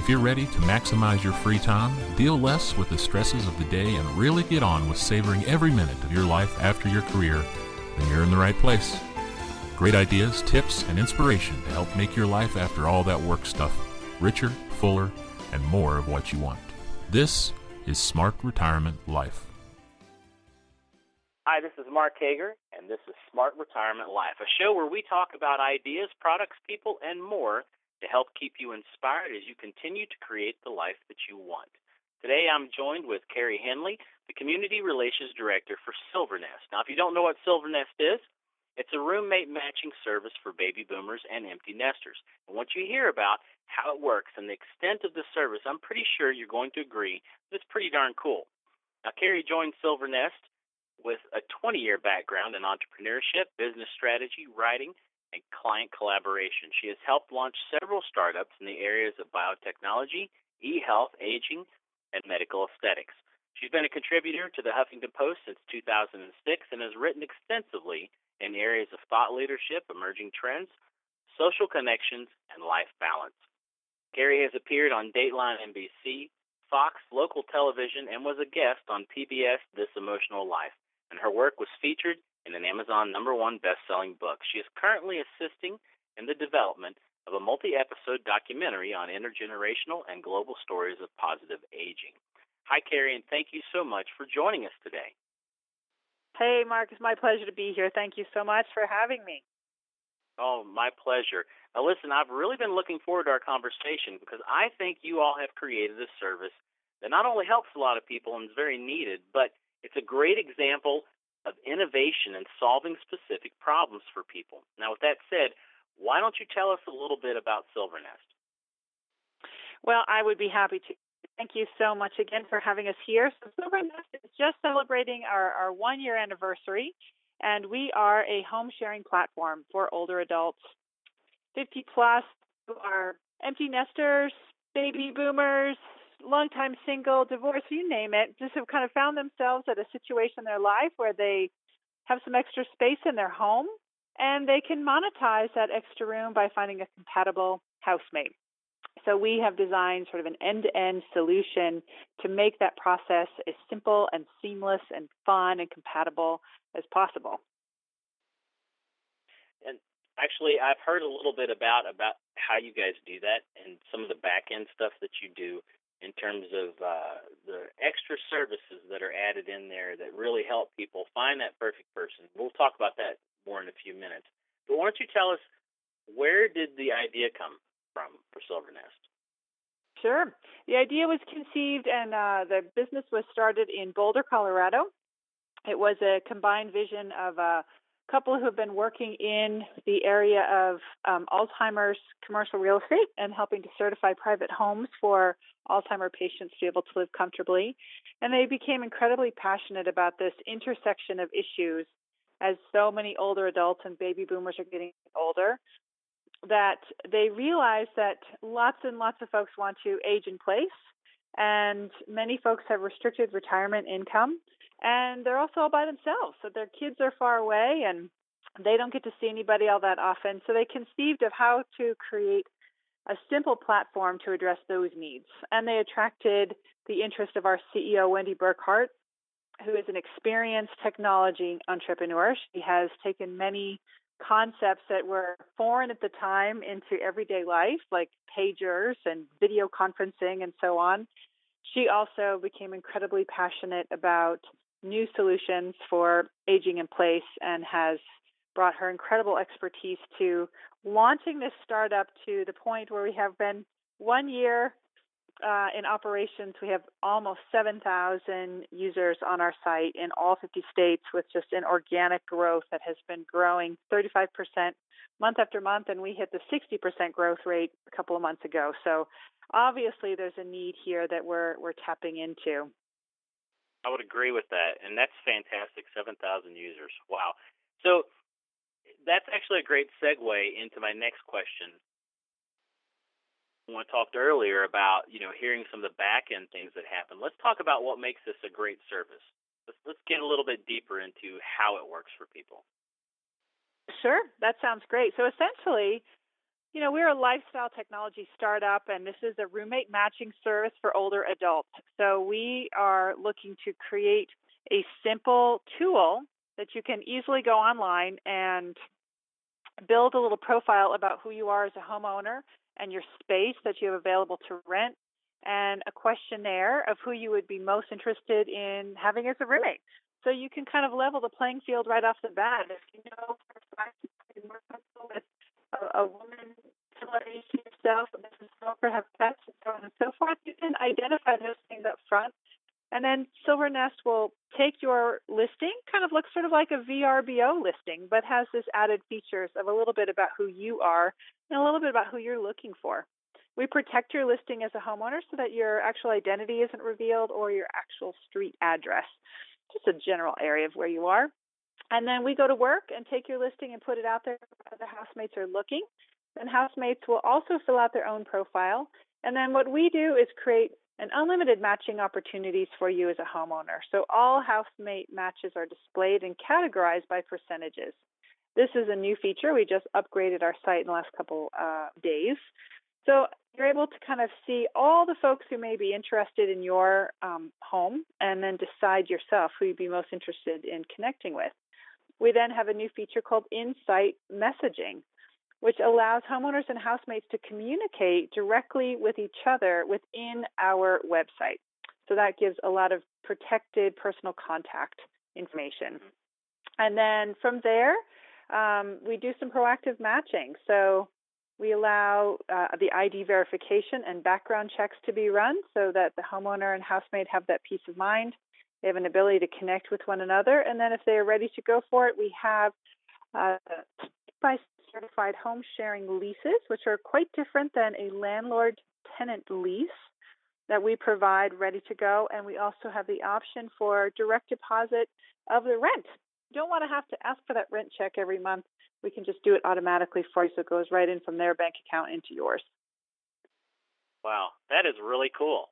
If you're ready to maximize your free time, deal less with the stresses of the day, and really get on with savoring every minute of your life after your career, then you're in the right place. Great ideas, tips, and inspiration to help make your life after all that work stuff richer, fuller, and more of what you want. This is Smart Retirement Life. Hi, this is Mark Hager, and this is Smart Retirement Life, a show where we talk about ideas, products, people, and more to help keep you inspired as you continue to create the life that you want. Today, I'm joined with Kari Henley, the Community Relations Director for Silvernest. Now, if you don't know what Silvernest is, it's a roommate matching service for baby boomers and empty nesters. And once you hear about how it works and the extent of the service, I'm pretty sure you're going to agree that it's pretty darn cool. Now, Kari joined Silvernest with a 20-year background in entrepreneurship, business strategy, writing, and client collaboration. She has helped launch several startups in the areas of biotechnology, eHealth, aging, and medical aesthetics. She's been a contributor to the Huffington Post since 2006 and has written extensively in areas of thought leadership, emerging trends, social connections, and life balance. Kari has appeared on Dateline NBC, Fox, local television, and was a guest on PBS This Emotional Life, and her work was featured in an Amazon #1 best-selling book. She is currently assisting in the development of a multi-episode documentary on intergenerational and global stories of positive aging. Hi, Kari, and thank you so much for joining us today. Hey, Mark, it's my pleasure to be here. Thank you so much for having me. Oh, my pleasure. Now, listen, I've really been looking forward to our conversation because I think you all have created a service that not only helps a lot of people and is very needed, but it's a great example of innovation and solving specific problems for people. Now, with that said, why don't you tell us a little bit about Silvernest? Well, I would be happy to. Thank you so much again for having us here. So Silvernest is just celebrating our one-year anniversary, and we are a home-sharing platform for older adults, 50-plus, who are empty nesters, baby boomers, long-time single, divorced, you name it, just have kind of found themselves at a situation in their life where they have some extra space in their home, and they can monetize that extra room by finding a compatible housemate. So we have designed sort of an end-to-end solution to make that process as simple and seamless and fun and compatible as possible. And actually, I've heard a little bit about how you guys do that and some of the back-end stuff that you do in terms of the extra services that are added in there that really help people find that perfect person. We'll talk about that more in a few minutes. But why don't you tell us, where did the idea come from for Silvernest? Sure. The idea was conceived and the business was started in Boulder, Colorado. It was a combined vision of a couple who have been working in the area of Alzheimer's commercial real estate and helping to certify private homes for Alzheimer patients to be able to live comfortably. And they became incredibly passionate about this intersection of issues as so many older adults and baby boomers are getting older, that they realized that lots and lots of folks want to age in place, and many folks have restricted retirement income, and they're also all by themselves. So their kids are far away, and they don't get to see anybody all that often. So they conceived of how to create a simple platform to address those needs. And they attracted the interest of our CEO, Wendy Burkhart, who is an experienced technology entrepreneur. She has taken many concepts that were foreign at the time into everyday life, like pagers and video conferencing and so on. She also became incredibly passionate about new solutions for aging in place and has brought her incredible expertise to launching this startup to the point where we have been 1 year in operations. We have almost 7,000 users on our site in all 50 states with just an organic growth that has been growing 35% month after month, and we hit the 60% growth rate a couple of months ago. So obviously there's a need here that we're tapping into. I would agree with that, and that's fantastic, 7,000 users. Wow. So that's actually a great segue into my next question. When I talked earlier about, hearing some of the back-end things that happen, let's talk about what makes this a great service. Let's get a little bit deeper into how it works for people. Sure, that sounds great. So essentially, We're a lifestyle technology startup, and this is a roommate matching service for older adults. So we are looking to create a simple tool that you can easily go online and build a little profile about who you are as a homeowner and your space that you have available to rent, and a questionnaire of who you would be most interested in having as a roommate. So you can kind of level the playing field right off the bat. If you know for a fact you're more comfortable with a woman similar age to yourself, and doesn't smoke or have pets, and so on and so forth, you can identify those things up front. And then Silvernest will take your listing, kind of looks sort of like a VRBO listing, but has this added features of a little bit about who you are and a little bit about who you're looking for. We protect your listing as a homeowner so that your actual identity isn't revealed or your actual street address, just a general area of where you are. And then we go to work and take your listing and put it out there where other housemates are looking. Then housemates will also fill out their own profile. And then what we do is create an unlimited matching opportunities for you as a homeowner. So all housemate matches are displayed and categorized by percentages. This is a new feature. We just upgraded our site in the last couple days. So you're able to kind of see all the folks who may be interested in your home and then decide yourself who you'd be most interested in connecting with. We then have a new feature called Insight Messaging, which allows homeowners and housemates to communicate directly with each other within our website. So that gives a lot of protected personal contact information. And then from there, we do some proactive matching. So we allow the ID verification and background checks to be run so that the homeowner and housemate have that peace of mind. They have an ability to connect with one another. And then if they are ready to go for it, we have by certified home sharing leases, which are quite different than a landlord-tenant lease that we provide ready to go. And we also have the option for direct deposit of the rent. You don't want to have to ask for that rent check every month. We can just do it automatically for you, so it goes right in from their bank account into yours. Wow, that is really cool.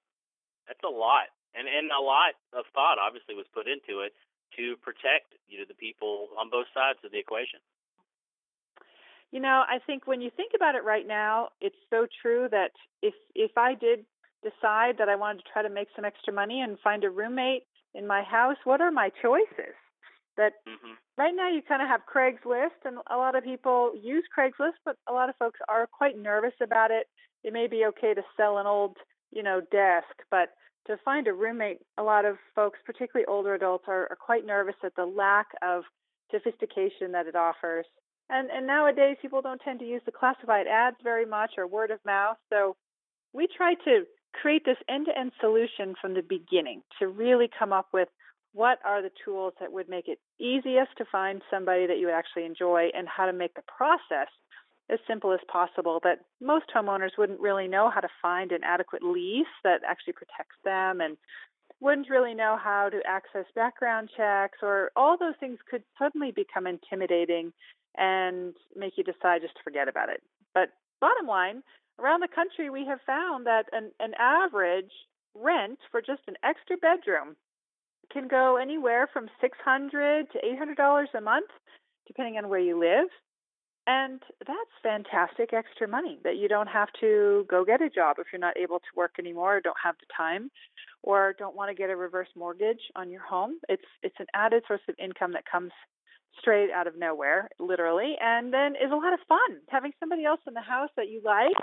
That's a lot. And a lot of thought obviously was put into it to protect the people on both sides of the equation. I think when you think about it right now, it's so true that if I did decide that I wanted to try to make some extra money and find a roommate in my house, what are my choices? That right now you kind of have Craigslist, and a lot of people use Craigslist, but a lot of folks are quite nervous about it. It may be okay to sell an old, desk, but to find a roommate, a lot of folks, particularly older adults, are quite nervous at the lack of sophistication that it offers. And nowadays, people don't tend to use the classified ads very much or word of mouth. So we try to create this end-to-end solution from the beginning to really come up with what are the tools that would make it easiest to find somebody that you would actually enjoy, and how to make the process as simple as possible, that most homeowners wouldn't really know how to find an adequate lease that actually protects them, and wouldn't really know how to access background checks, or all those things could suddenly become intimidating and make you decide just to forget about it. But bottom line, around the country, we have found that an average rent for just an extra bedroom can go anywhere from $600 to $800 a month, depending on where you live. And that's fantastic extra money that you don't have to go get a job if you're not able to work anymore, or don't have the time, or don't want to get a reverse mortgage on your home. It's an added source of income that comes straight out of nowhere, literally, and then is a lot of fun. Having somebody else in the house that you like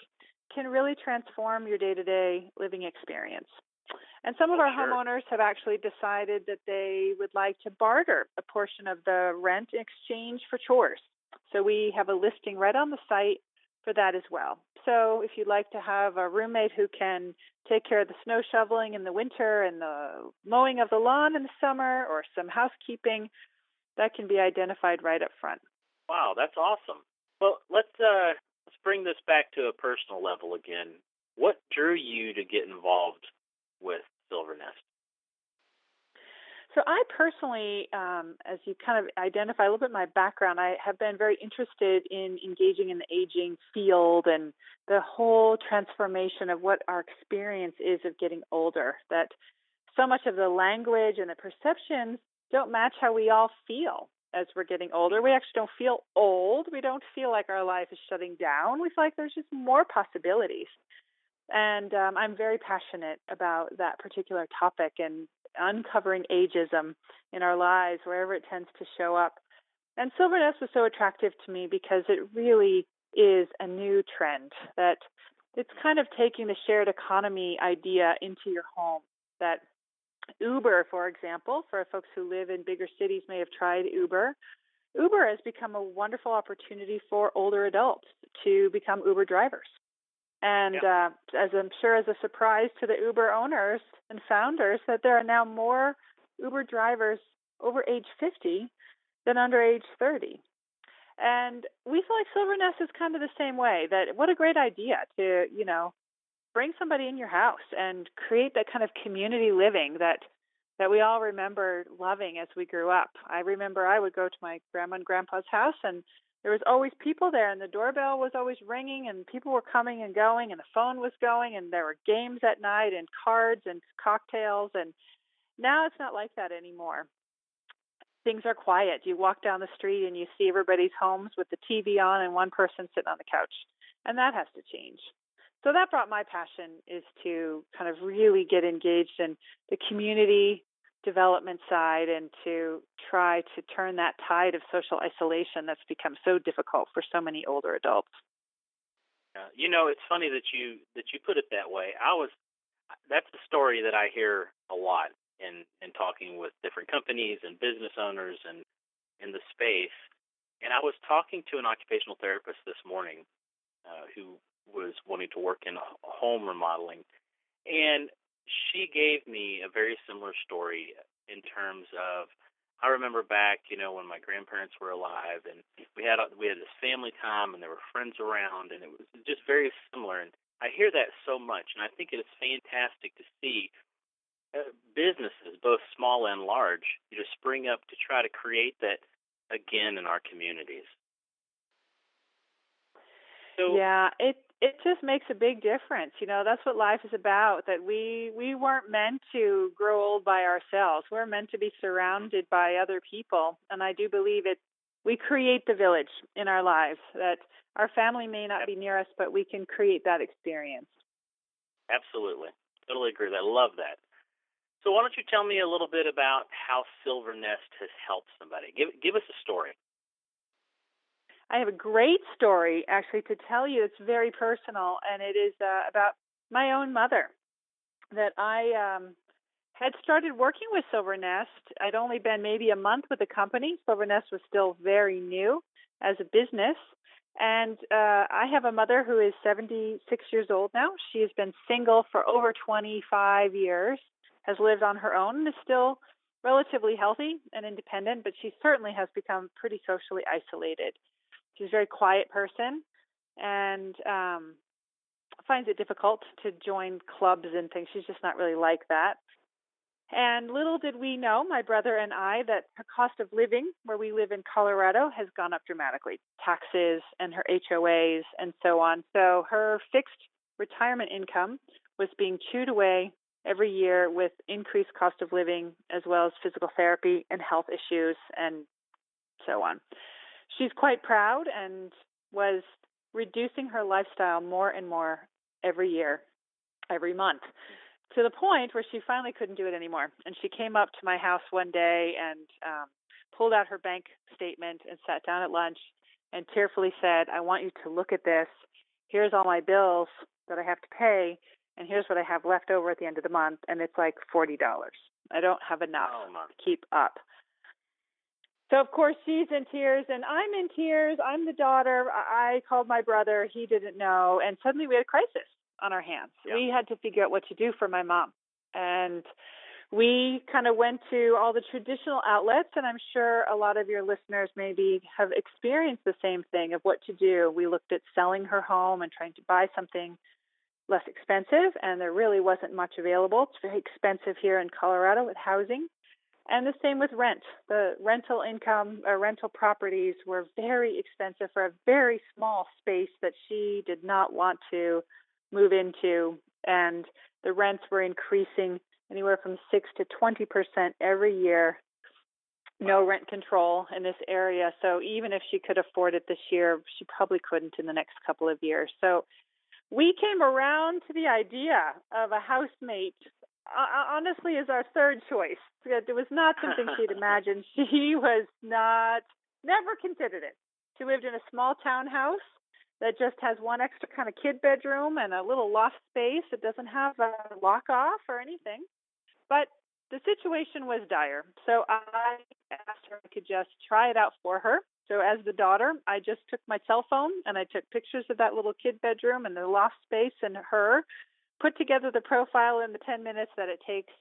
can really transform your day-to-day living experience. And some of our homeowners have actually decided that they would like to barter a portion of the rent in exchange for chores. So we have a listing right on the site for that as well. So if you'd like to have a roommate who can take care of the snow shoveling in the winter and the mowing of the lawn in the summer, or some housekeeping, that can be identified right up front. Wow, that's awesome. Well, let's bring this back to a personal level again. What drew you to get involved with Silvernest? So I personally, as you kind of identify a little bit my background, I have been very interested in engaging in the aging field and the whole transformation of what our experience is of getting older, that so much of the language and the perceptions don't match how we all feel. as we're getting older. We actually don't feel old. We don't feel like our life is shutting down. We feel like there's just more possibilities. And I'm very passionate about that particular topic and uncovering ageism in our lives, wherever it tends to show up. And Silvernest was so attractive to me because it really is a new trend that it's kind of taking the shared economy idea into your home. That Uber, for example, for folks who live in bigger cities may have tried Uber. Uber has become a wonderful opportunity for older adults to become Uber drivers. And as I'm sure as a surprise to the Uber owners and founders, that there are now more Uber drivers over age 50 than under age 30. And we feel like Silvernest is kind of the same way, that what a great idea to, bring somebody in your house and create that kind of community living that we all remember loving as we grew up. I remember I would go to my grandma and grandpa's house, and there was always people there, and the doorbell was always ringing, and people were coming and going, and the phone was going, and there were games at night and cards and cocktails. And now it's not like that anymore. Things are quiet. You walk down the street and you see everybody's homes with the TV on and one person sitting on the couch. And that has to change. So that brought my passion, is to kind of really get engaged in the community development side and to try to turn that tide of social isolation that's become so difficult for so many older adults. It's funny that you put it that way. That's the story that I hear a lot in talking with different companies and business owners and in the space. And I was talking to an occupational therapist this morning who was wanting to work in home remodeling. And she gave me a very similar story in terms of, I remember back, when my grandparents were alive, and we had this family time, and there were friends around, and it was just very similar. And I hear that so much, and I think it is fantastic to see businesses, both small and large, spring up to try to create that again in our communities. So, it just makes a big difference. That's what life is about, that we weren't meant to grow old by ourselves. We're meant to be surrounded by other people. And I do believe we create the village in our lives, that our family may not be near us, but we can create that experience. Absolutely. Totally agree with that. I love that. So why don't you tell me a little bit about how Silvernest has helped somebody? Give us a story. I have a great story, actually, to tell you. It's very personal, and it is about my own mother. That I had started working with Silvernest. I'd only been maybe a month with the company. Silvernest was still very new as a business. And I have a mother who is 76 years old now. She has been single for over 25 years, has lived on her own, and is still relatively healthy and independent, but she certainly has become pretty socially isolated. She's a very quiet person and finds it difficult to join clubs and things. She's just not really like that. And little did we know, my brother and I, that her cost of living, where we live in Colorado, has gone up dramatically. Taxes and her HOAs and so on. So her fixed retirement income was being chewed away every year with increased cost of living, as well as physical therapy and health issues and so on. She's quite proud and was reducing her lifestyle more and more every year, every month, to the point where she finally couldn't do it anymore. And she came up to my house one day and pulled out her bank statement and sat down at lunch and tearfully said, "I want you to look at this. Here's all my bills that I have to pay, and here's what I have left over at the end of the month, and it's like $40. I don't have enough to keep up." So, of course, she's in tears, and I'm in tears. I'm the daughter. I called my brother. He didn't know. And suddenly we had a crisis on our hands. Yeah. We had to figure out what to do for my mom. And we kind of went to all the traditional outlets, and I'm sure a lot of your listeners maybe have experienced the same thing of what to do. We looked at selling her home and trying to buy something less expensive, and there really wasn't much available. It's very expensive here in Colorado with housing. And the same with rent. The rental income or rental properties were very expensive for a very small space that she did not want to move into. And the rents were increasing anywhere from 6 to 20% every year. no rent control in this area. So even if she could afford it this year, she probably couldn't in the next couple of years. So we came around to the idea of a housemate, honestly, as our third choice. It was not something she'd imagined. She was never considered it. She lived in a small townhouse that just has one extra kind of kid bedroom and a little loft space. It doesn't have a lock off or anything. But the situation was dire. So I asked her if I could just try it out for her. So as the daughter, I just took my cell phone and I took pictures of that little kid bedroom and the loft space and her, put together the profile in the 10 minutes that it takes.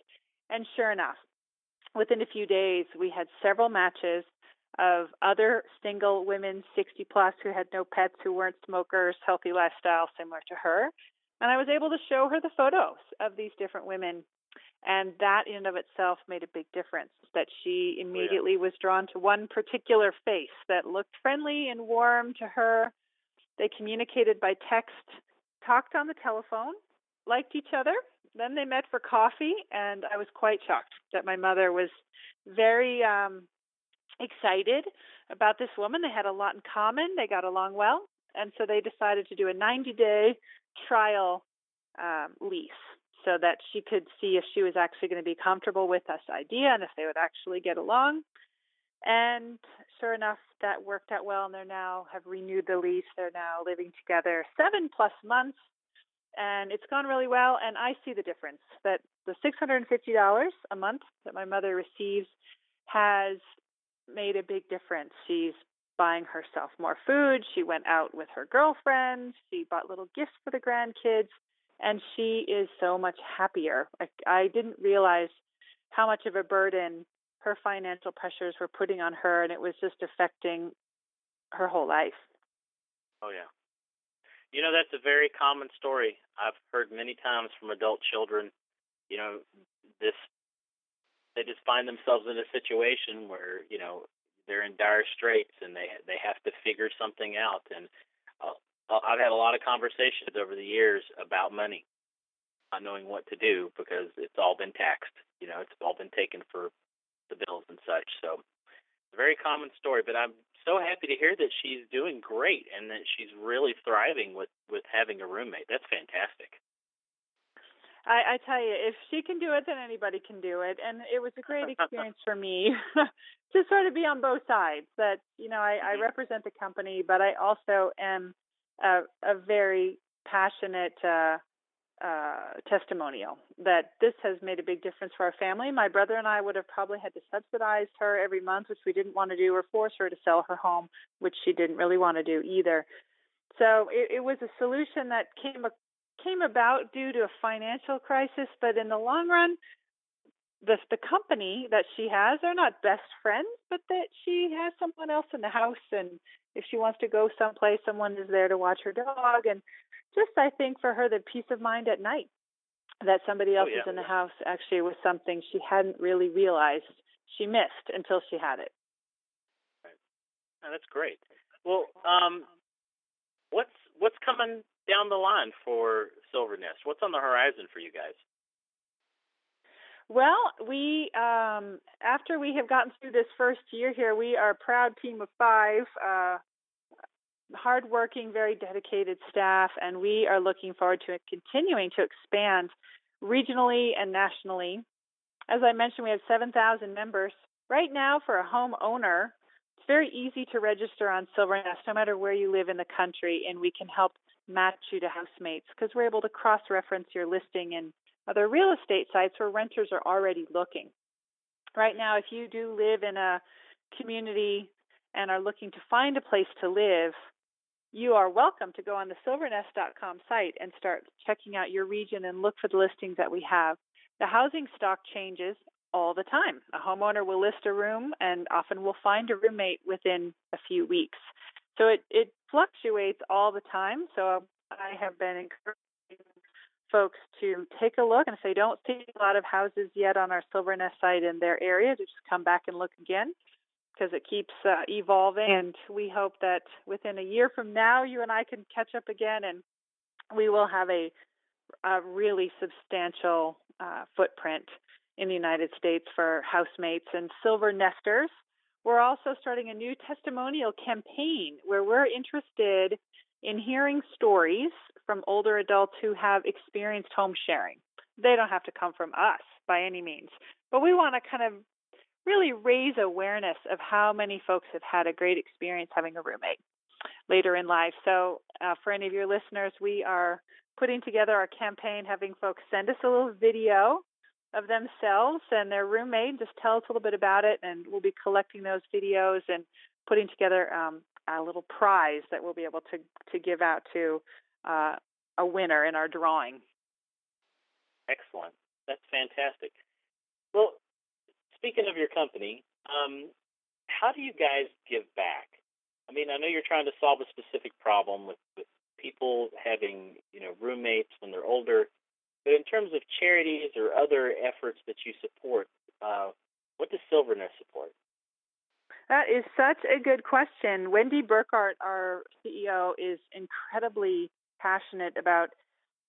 And sure enough, within a few days, we had several matches of other single women, 60 plus, who had no pets, who weren't smokers, healthy lifestyle similar to her. And I was able to show her the photos of these different women. And that in and of itself made a big difference, that she immediately was drawn to one particular face that looked friendly and warm to her. They communicated by text, talked on the telephone, liked each other. Then they met for coffee, and I was quite shocked that my mother was very excited about this woman. They had a lot in common. They got along well. And so they decided to do a 90-day trial lease so that she could see if she was actually going to be comfortable with this idea and if they would actually get along. And sure enough, that worked out well, and they now have renewed the lease. They're now living together 7+ months, and it's gone really well. And I see the difference, that the $650 a month that my mother receives has made a big difference. She's buying herself more food. She went out with her girlfriends. She bought little gifts for the grandkids, and she is so much happier. I didn't realize how much of a burden her financial pressures were putting on her, and it was just affecting her whole life. Oh, yeah. You know, that's a very common story. I've heard many times from adult children, you know, they just find themselves in a situation where, you know, they're in dire straits and they have to figure something out. And I've had a lot of conversations over the years about money, not knowing what to do because it's all been taxed. You know, it's all been taken for the bills and such. So it's a very common story, but I'm so happy to hear that she's doing great and that she's really thriving with having a roommate. That's fantastic. I tell you, if she can do it, then anybody can do it. And it was a great experience for me to sort of be on both sides. That, you know, I represent the company, but I also am a very passionate testimonial that this has made a big difference for our family. My brother and I would have probably had to subsidize her every month, which we didn't want to do, or force her to sell her home, which she didn't really want to do either. So it was a solution that came about due to a financial crisis, but in the long run, the company that she has, they're not best friends, but that she has someone else in the house, and if she wants to go someplace, someone is there to watch her dog. And just, I think, for her, the peace of mind at night that somebody else is in the house actually was something she hadn't really realized she missed until she had it. Right. Oh, that's great. Well, what's coming down the line for Silvernest? What's on the horizon for you guys? Well, we after we have gotten through this first year here, we are a proud team of 5, hardworking, very dedicated staff, and we are looking forward to continuing to expand regionally and nationally. As I mentioned, we have 7,000 members. Right now, for a homeowner, it's very easy to register on Silvernest, no matter where you live in the country, and we can help match you to housemates because we're able to cross-reference your listing in other real estate sites where renters are already looking. Right now, if you do live in a community and are looking to find a place to live, you are welcome to go on the Silvernest.com site and start checking out your region and look for the listings that we have. The housing stock changes all the time. A homeowner will list a room and often will find a roommate within a few weeks. So it fluctuates all the time. So I have been encouraging folks to take a look, and if they don't see a lot of houses yet on our Silvernest site in their area, to just come back and look again, because it keeps evolving. And we hope that within a year from now, you and I can catch up again, and we will have a really substantial footprint in the United States for housemates and Silvernesters we're also starting a new testimonial campaign where we're interested in hearing stories from older adults who have experienced home sharing. They don't have to come from us by any means, but we want to kind of really raise awareness of how many folks have had a great experience having a roommate later in life. So for any of your listeners, we are putting together our campaign, having folks send us a little video of themselves and their roommate, just tell us a little bit about it, and we'll be collecting those videos and putting together a little prize that we'll be able to give out to a winner in our drawing. Excellent. That's fantastic. Well, speaking of your company, how do you guys give back? I mean, I know you're trying to solve a specific problem with people having, roommates when they're older, but in terms of charities or other efforts that you support, what does Silvernest support? That is such a good question. Wendy Burkhart, our CEO, is incredibly passionate about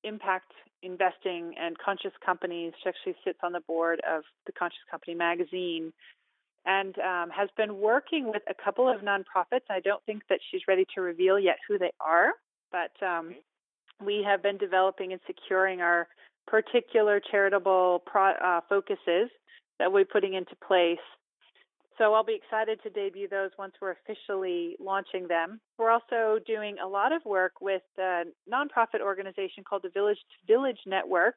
impact investing and conscious companies. She actually sits on the board of the Conscious Company magazine and has been working with a couple of nonprofits. I don't think that she's ready to reveal yet who they are, but we have been developing and securing our particular charitable focuses that we're putting into place. So I'll be excited to debut those once we're officially launching them. We're also doing a lot of work with a nonprofit organization called the Village Network,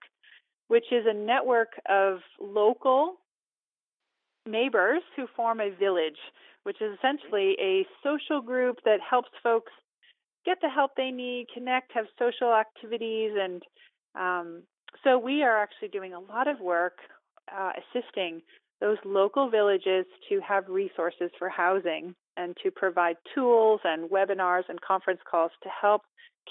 which is a network of local neighbors who form a village, which is essentially a social group that helps folks get the help they need, connect, have social activities. And so we are actually doing a lot of work assisting those local villages to have resources for housing and to provide tools and webinars and conference calls to help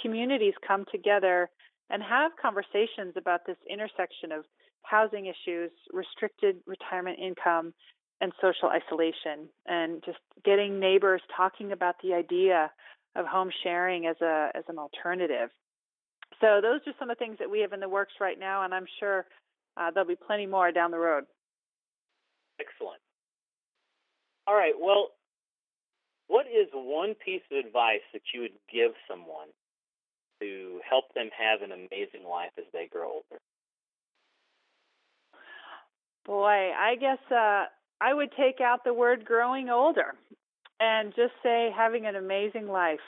communities come together and have conversations about this intersection of housing issues, restricted retirement income, and social isolation, and just getting neighbors talking about the idea of home sharing as an alternative. So those are some of the things that we have in the works right now, and I'm sure there'll be plenty more down the road. Excellent. All right. Well, what is one piece of advice that you would give someone to help them have an amazing life as they grow older? Boy, I guess I would take out the word growing older and just say having an amazing life.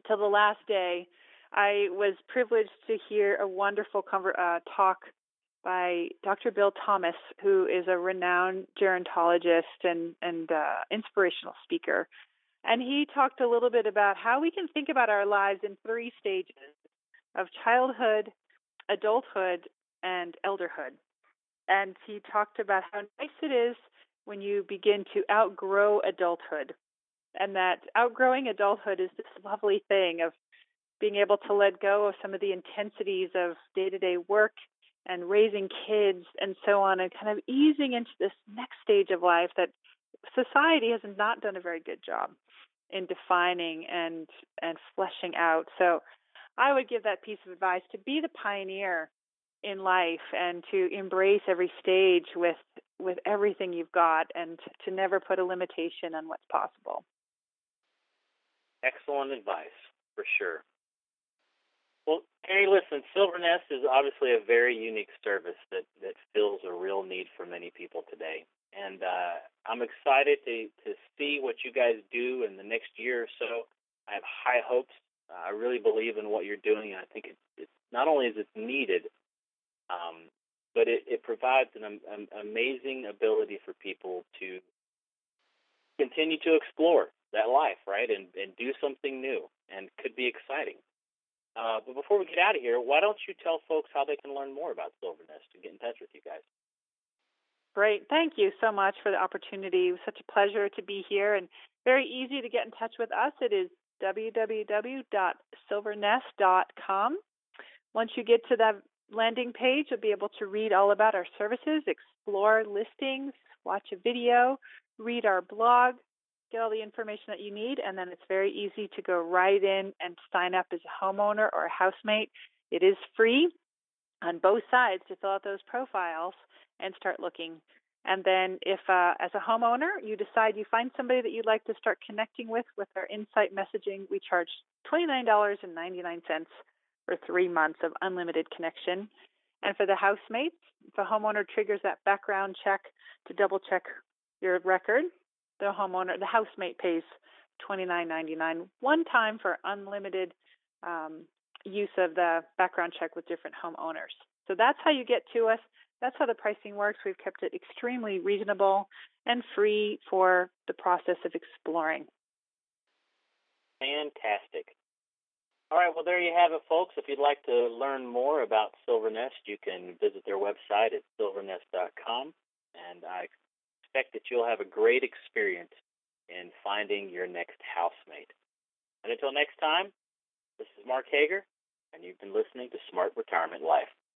Till the last day, I was privileged to hear a wonderful talk by Dr. Bill Thomas, who is a renowned gerontologist and inspirational speaker. And he talked a little bit about how we can think about our lives in 3 stages of childhood, adulthood, and elderhood. And he talked about how nice it is when you begin to outgrow adulthood, and that outgrowing adulthood is this lovely thing of being able to let go of some of the intensities of day-to-day work and raising kids and so on, and kind of easing into this next stage of life that society has not done a very good job in defining and fleshing out. So I would give that piece of advice to be the pioneer in life and to embrace every stage with everything you've got, and to never put a limitation on what's possible. Excellent advice, for sure. Well, Kari, listen, Silvernest is obviously a very unique service that fills a real need for many people today. And I'm excited to see what you guys do in the next year or so. I have high hopes. I really believe in what you're doing. And I think it's not only is it needed, but it provides an amazing ability for people to continue to explore that life, right, and do something new, and could be exciting. But before we get out of here, why don't you tell folks how they can learn more about Silvernest and get in touch with you guys? Great. Thank you so much for the opportunity. It was such a pleasure to be here, and very easy to get in touch with us. It is www.silvernest.com. Once you get to that landing page, you'll be able to read all about our services, explore listings, watch a video, read our blog, get all the information that you need, and then it's very easy to go right in and sign up as a homeowner or a housemate. It is free on both sides to fill out those profiles and start looking And then if, as a homeowner, you decide you find somebody that you'd like to start connecting with our Insight messaging, we charge $29.99 for 3 months of unlimited connection. And for the housemates, if a homeowner triggers that background check to double check your record, the housemate pays $29.99 one time for unlimited use of the background check with different homeowners. So that's how you get to us. That's how the pricing works. We've kept it extremely reasonable and free for the process of exploring. Fantastic. All right, well, there you have it, folks. If you'd like to learn more about Silvernest, you can visit their website at Silvernest.com, and I expect that you'll have a great experience in finding your next housemate. And until next time, this is Mark Hager, and you've been listening to Smart Retirement Life.